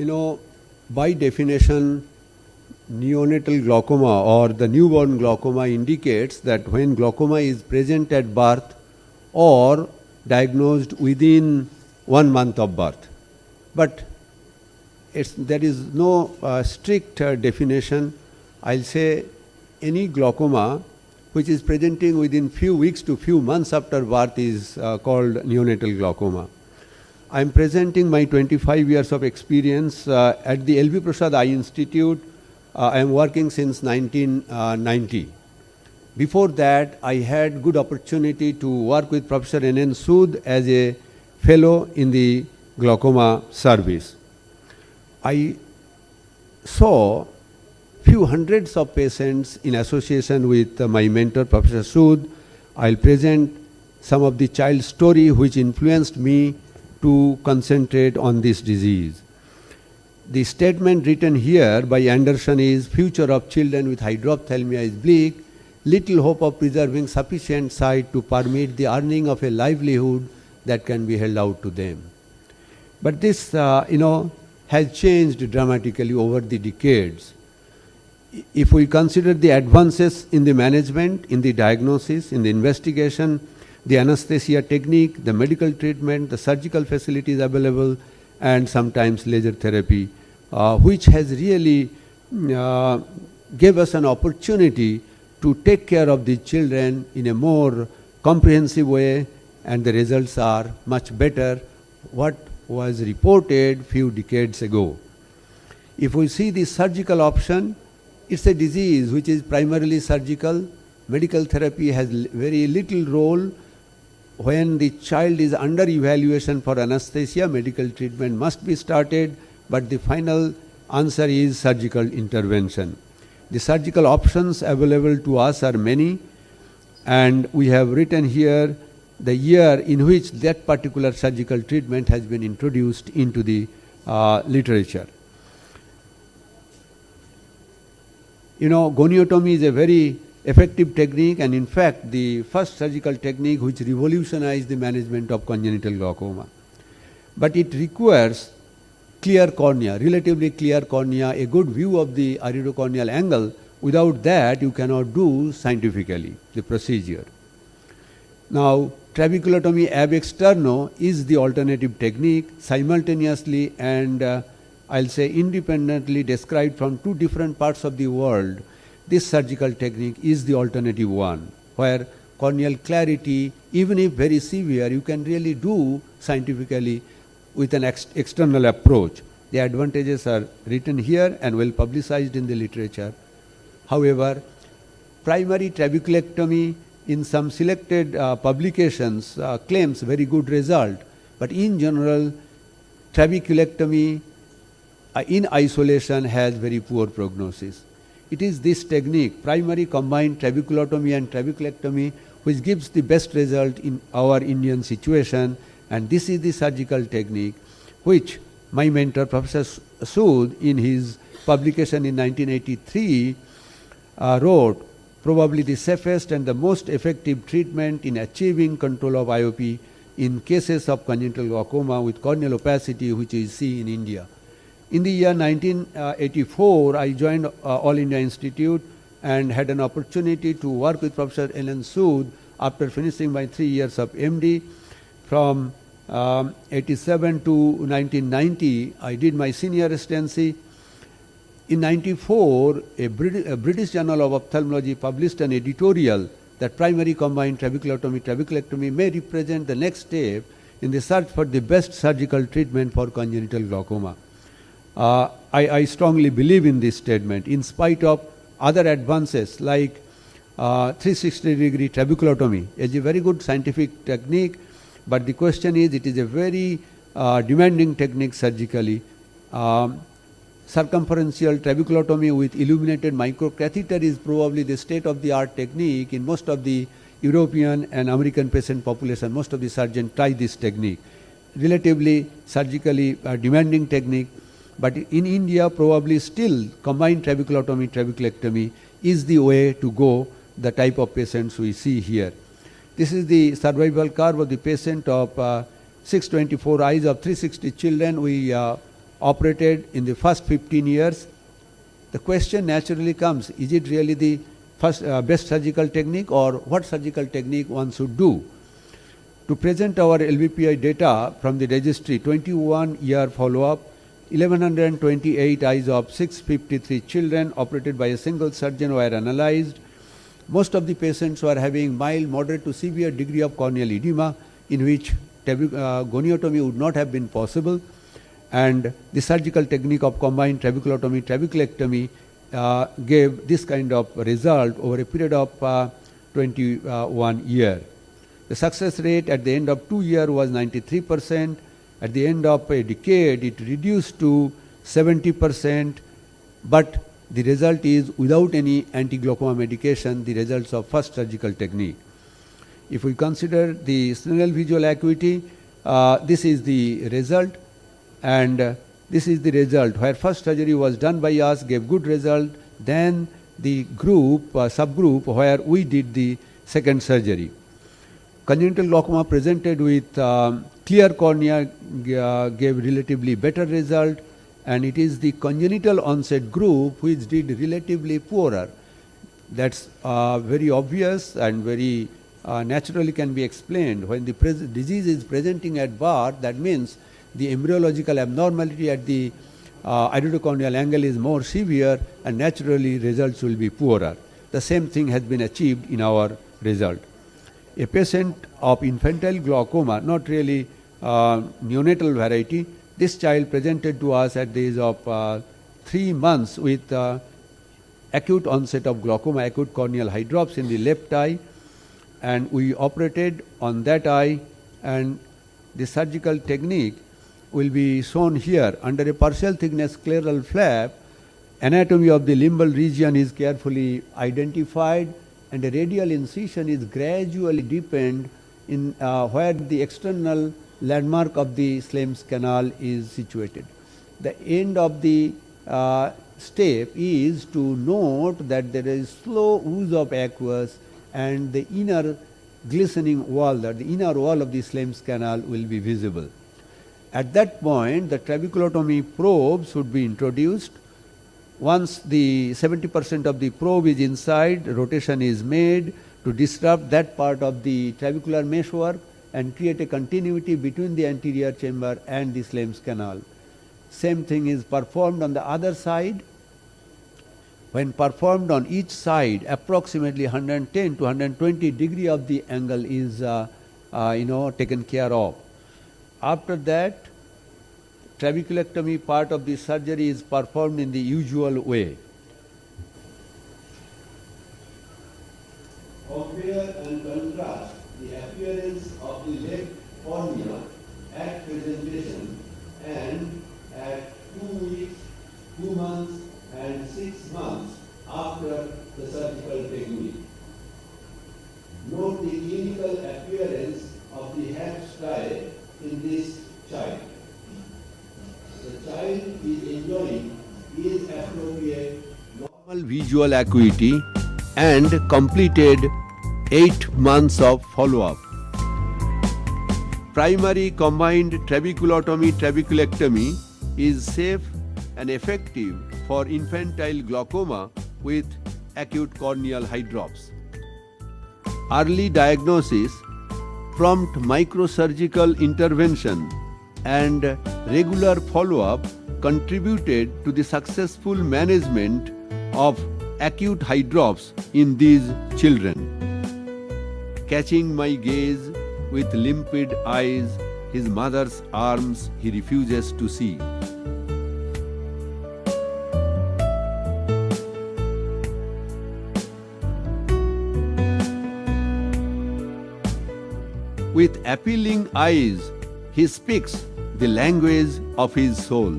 You know, by definition, neonatal glaucoma or the newborn glaucoma indicates that when glaucoma is present at birth or diagnosed within 1 month of birth. But there is no strict definition. I'll say any glaucoma which is presenting within few weeks to few months after birth is called neonatal glaucoma. I am presenting my 25 years of experience at the L.V. Prasad Eye Institute. I am working since 1990. Before that, I had good opportunity to work with Professor N.N. Sood as a fellow in the glaucoma service. I saw few hundreds of patients in association with my mentor, Professor Sood. I'll present some of the child story which influenced me to concentrate on this disease. The statement written here by Anderson is, future of children with hydrophthalmia is bleak, little hope of preserving sufficient sight to permit the earning of a livelihood that can be held out to them. But this, has changed dramatically over the decades. If we consider the advances in the management, in the diagnosis, in the investigation, the anesthesia technique, the medical treatment, the surgical facilities available, and sometimes laser therapy, which has really gave us an opportunity to take care of the children in a more comprehensive way, and the results are much better what was reported few decades ago. If we see the surgical option, it's a disease which is primarily surgical. Medical therapy has very little role. When the child is under evaluation for anesthesia, medical treatment must be started, but the final answer is surgical intervention. The surgical options available to us are many, and we have written here the year in which that particular surgical treatment has been introduced into the literature. Goniotomy is a very effective technique, and in fact the first surgical technique which revolutionized the management of congenital glaucoma. But it requires clear cornea, relatively clear cornea, a good view of the iridocorneal angle. Without that, you cannot do scientifically the procedure. Now, trabeculotomy ab externo is the alternative technique, simultaneously and I'll say independently described from two different parts of the world. This surgical technique is the alternative one, where corneal clarity, even if very severe, you can really do scientifically with an external approach. The advantages are written here and well publicized in the literature. However, primary trabeculectomy in some selected publications claims very good result, but in general, trabeculectomy in isolation has very poor prognosis. It is this technique, primary combined trabeculotomy and trabeculectomy, which gives the best result in our Indian situation, and this is the surgical technique which my mentor Professor Sood in his publication in 1983 wrote, probably the safest and the most effective treatment in achieving control of IOP in cases of congenital glaucoma with corneal opacity, which is seen in India. In the year 1984, I joined All India Institute and had an opportunity to work with Professor N.N. Sood after finishing my 3 years of MD. From 87 to 1990, I did my senior residency. In 94, a British Journal of Ophthalmology published an editorial that primary combined trabeculectomy may represent the next step in the search for the best surgical treatment for congenital glaucoma. I strongly believe in this statement, in spite of other advances like 360-degree trabeculotomy. It's a very good scientific technique, but the question is, it is a very demanding technique surgically. Circumferential trabeculotomy with illuminated microcatheter is probably the state-of-the-art technique in most of the European and American patient population. Most of the surgeons try this technique. Relatively surgically demanding technique, but in India probably still combined trabeculotomy is the way to go, the type of patients we see here. This is the survival curve of the patient of 624 eyes of 360 children. We operated in the first 15 years. The question naturally comes, is it really the first best surgical technique, or what surgical technique one should do? To present our LVPI data from the registry, 21-year follow-up, 1128 eyes of 653 children operated by a single surgeon were analyzed. Most of the patients were having mild, moderate to severe degree of corneal edema, in which goniotomy would not have been possible, and the surgical technique of combined trabeculotomy, trabeculectomy gave this kind of result over a period of 21 years. The success rate at the end of 2 years was 93%. At the end of a decade, it reduced to 70%, but the result is without any anti-glaucoma medication, the results of first surgical technique. If we consider the snell visual acuity, this is the result, and this is the result where first surgery was done by us, gave good result, then the group, subgroup where we did the second surgery. Congenital glaucoma presented with clear cornea gave relatively better result, and it is the congenital onset group which did relatively poorer. That's very obvious and very naturally can be explained. When the disease is presenting at birth, that means the embryological abnormality at the iridocorneal angle is more severe, and naturally results will be poorer. The same thing has been achieved in our result. A patient of infantile glaucoma, not really neonatal variety, this child presented to us at the age of 3 months with acute onset of glaucoma, acute corneal hydrops in the left eye, and we operated on that eye, and the surgical technique will be shown here. Under a partial thickness scleral flap, anatomy of the limbal region is carefully identified, and a radial incision is gradually deepened in where the external landmark of the Slem's canal is situated. The end of the step is to note that there is slow ooze of aqueous, and the inner glistening wall, that the inner wall of the Slem's canal will be visible. At that point, the trabeculotomy probe should be introduced. Once the 70% of the probe is inside, rotation is made to disrupt that part of the trabecular meshwork and create a continuity between the anterior chamber and the Slem's canal. Same thing is performed on the other side. When performed on each side, approximately 110 to 120 degree of the angle is taken care of. After that, trabeculectomy part of the surgery is performed in the usual way. Compare and contrast the appearance of the left cornea at presentation and at 2 weeks, 2 months, and 6 months after the surgical technique. Note the clinical appearance of the hat stripe in this child. The child is enjoying is appropriate normal visual acuity and completed 8 months of follow-up. Primary combined trabeculotomy trabeculectomy is safe and effective for infantile glaucoma with acute corneal hydrops. Early diagnosis, prompt microsurgical intervention, and regular follow-up contributed to the successful management of acute hydrops in these children. Catching my gaze with limpid eyes, his mother's arms he refuses to see. With appealing eyes, he speaks the language of his soul.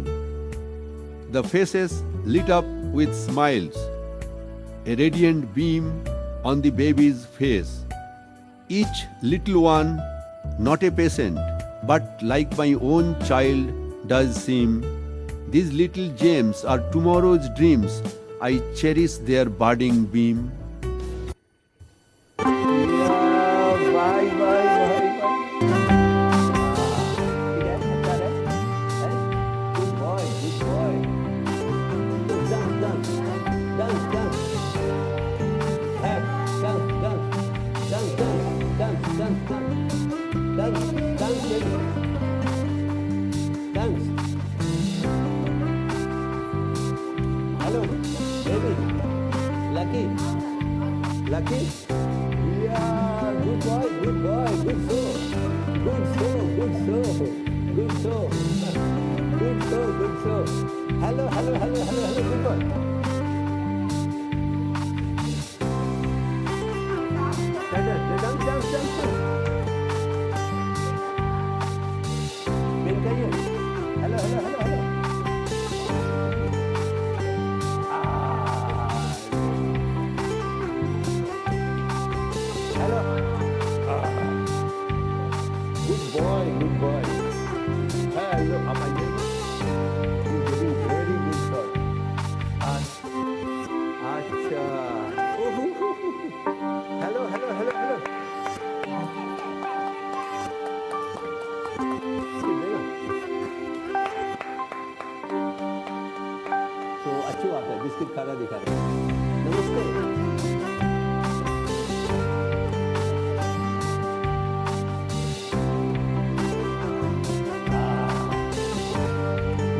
The faces lit up with smiles, a radiant beam on the baby's face. Each little one, not a patient, but like my own child, does seem. These little gems are tomorrow's dreams. I cherish their budding beam. Good boy. Lucky? Lucky? Yeah, good boy, good boy, good show. Good show, good show, good show. Good show, good show. Hello, hello, hello, hello, hello, good boy. Jump, jump, jump, jump. Hello, hello, hello, hello. Hello. Good boy, good boy. Hello, how are you? You're giving very good shot. Acha. Hello, hello, hello, hello. तो अच्छी बात है, biscuit खाना दिखा रहे हैं। नमस्ते।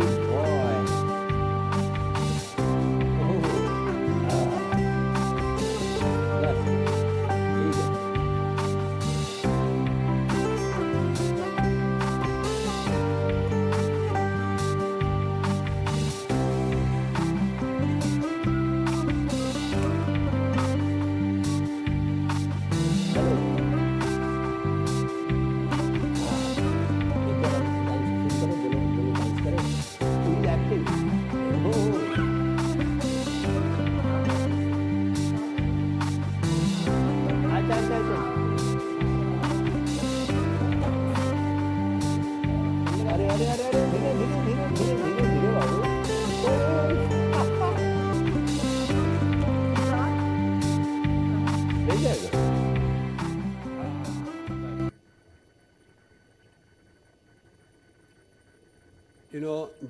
Good boy. Yes. ठीक है। अरे अरे अरे अरे धीरे धीरे धीरे धीरे धीरे धीरे बाबू ले जाएगा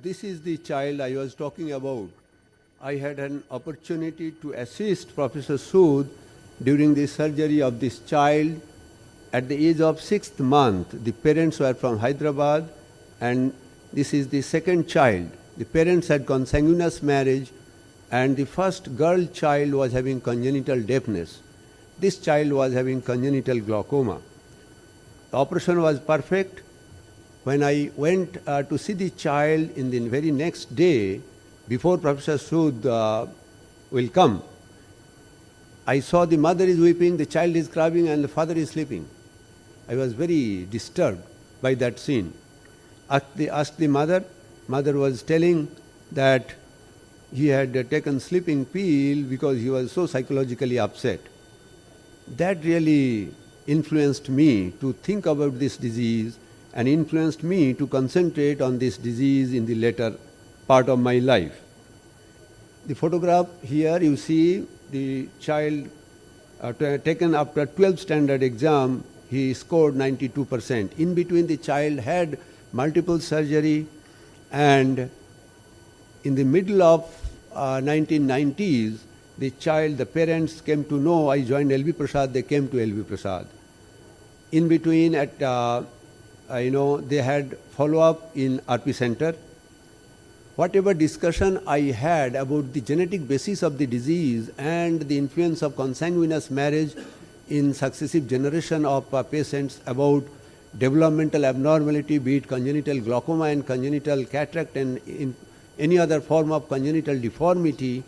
this is the child I was talking about. I had an opportunity to assist Professor Sood during the surgery of this child. At the age of 6th month, the parents were from Hyderabad, and this is the second child. The parents had consanguineous marriage, and the first girl child was having congenital deafness. This child was having congenital glaucoma. The operation was perfect. When I went to see the child in the very next day, before Professor Sood will come, I saw the mother is weeping, the child is crying, and the father is sleeping. I was very disturbed by that scene. Asked the mother. Mother was telling that he had taken sleeping pill because he was so psychologically upset. That really influenced me to think about this disease and influenced me to concentrate on this disease in the later part of my life. The photograph here, you see the child taken after 12th standard exam, he scored 92%. In between, the child had multiple surgery, and in the middle of 1990s, the parents came to know I joined LV Prasad, they came to LV Prasad. In between, they had follow-up in RP Center. Whatever discussion I had about the genetic basis of the disease and the influence of consanguineous marriage in successive generation of patients about developmental abnormality, be it congenital glaucoma and congenital cataract and in any other form of congenital deformity,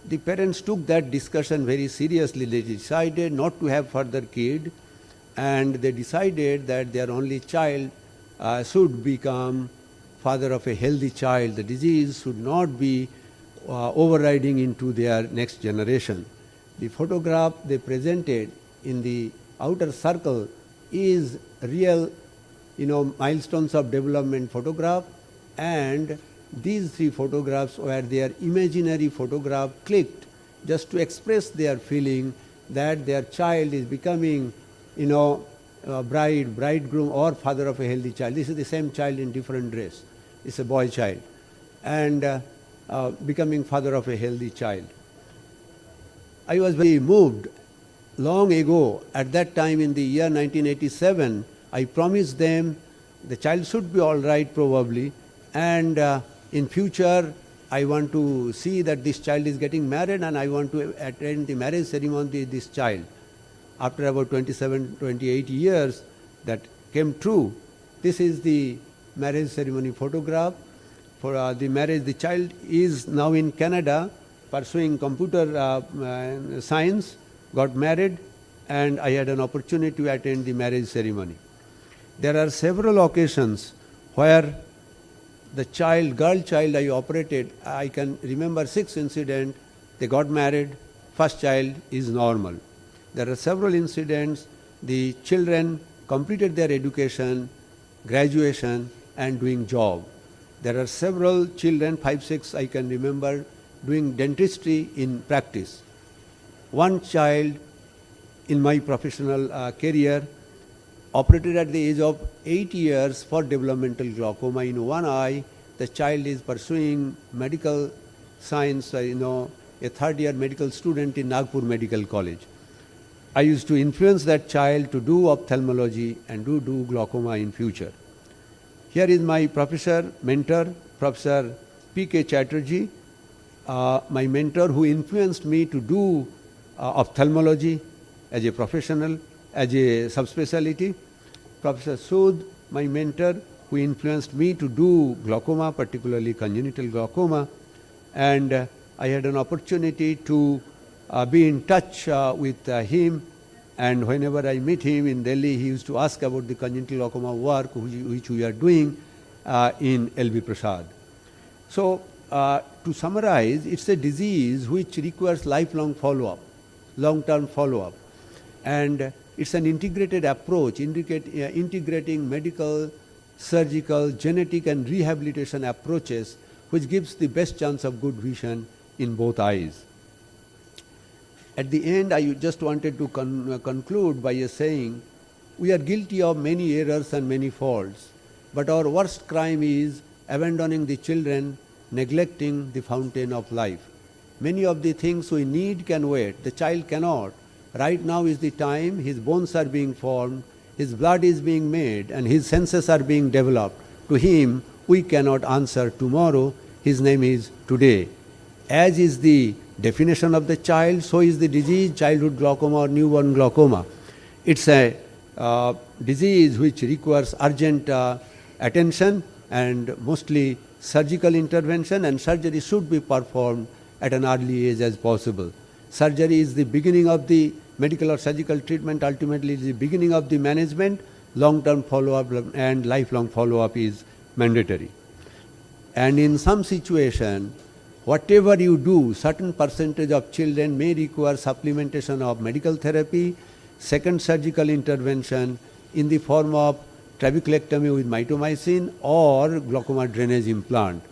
the parents took that discussion very seriously. They decided not to have further kid, and they decided that their only child should become father of a healthy child. The disease should not be overriding into their next generation. The photograph they presented in the outer circle is real, milestones of development photograph, and these three photographs were their imaginary photograph clicked just to express their feeling that their child is becoming, bridegroom or father of a healthy child. This is the same child in different dress. It's a boy child, and becoming father of a healthy child. I was very moved. Long ago, at that time in the year 1987, I promised them the child should be all right probably, and in future I want to see that this child is getting married and I want to attend the marriage ceremony of this child. After about 27, 28 years, that came true. This is the marriage ceremony photograph. For the marriage, the child is now in Canada pursuing computer science, got married, and I had an opportunity to attend the marriage ceremony. There are several occasions where the child, girl child I operated, I can remember 6 incidents. They got married, first child is normal. There are several incidents, the children completed their education, graduation, and doing job. There are several children, 5, 6 I can remember, doing dentistry in practice. One child in my professional career operated at the age of 8 years for developmental glaucoma in one eye. The child is pursuing medical science, a third-year medical student in Nagpur Medical College. I used to influence that child to do ophthalmology and do glaucoma in future. Here is my professor, mentor, Professor P.K. Chatterjee, my mentor who influenced me to do ophthalmology as a professional, as a subspecialty. Professor Sood, my mentor, who influenced me to do glaucoma, particularly congenital glaucoma. And I had an opportunity to be in touch with him. And whenever I meet him in Delhi, he used to ask about the congenital glaucoma work which we are doing in L.V. Prasad. So, to summarize, it's a disease which requires lifelong follow-up, long-term follow-up. And it's an integrated approach, integrating medical, surgical, genetic and rehabilitation approaches which gives the best chance of good vision in both eyes. At the end, I just wanted to conclude by saying, we are guilty of many errors and many faults, but our worst crime is abandoning the children, neglecting the fountain of life. Many of the things we need can wait, the child cannot. Right now is the time, his bones are being formed, his blood is being made, and his senses are being developed. To him, we cannot answer tomorrow, his name is today. As is the definition of the child, so is the disease, childhood glaucoma or newborn glaucoma. It's a disease which requires urgent attention and mostly surgical intervention, and surgery should be performed at an early age as possible. Surgery is the beginning of the medical or surgical treatment, ultimately is the beginning of the management. Long-term follow-up and lifelong follow-up is mandatory. And in some situation, whatever you do, certain percentage of children may require supplementation of medical therapy, second surgical intervention in the form of trabeculectomy with mitomycin or glaucoma drainage implant.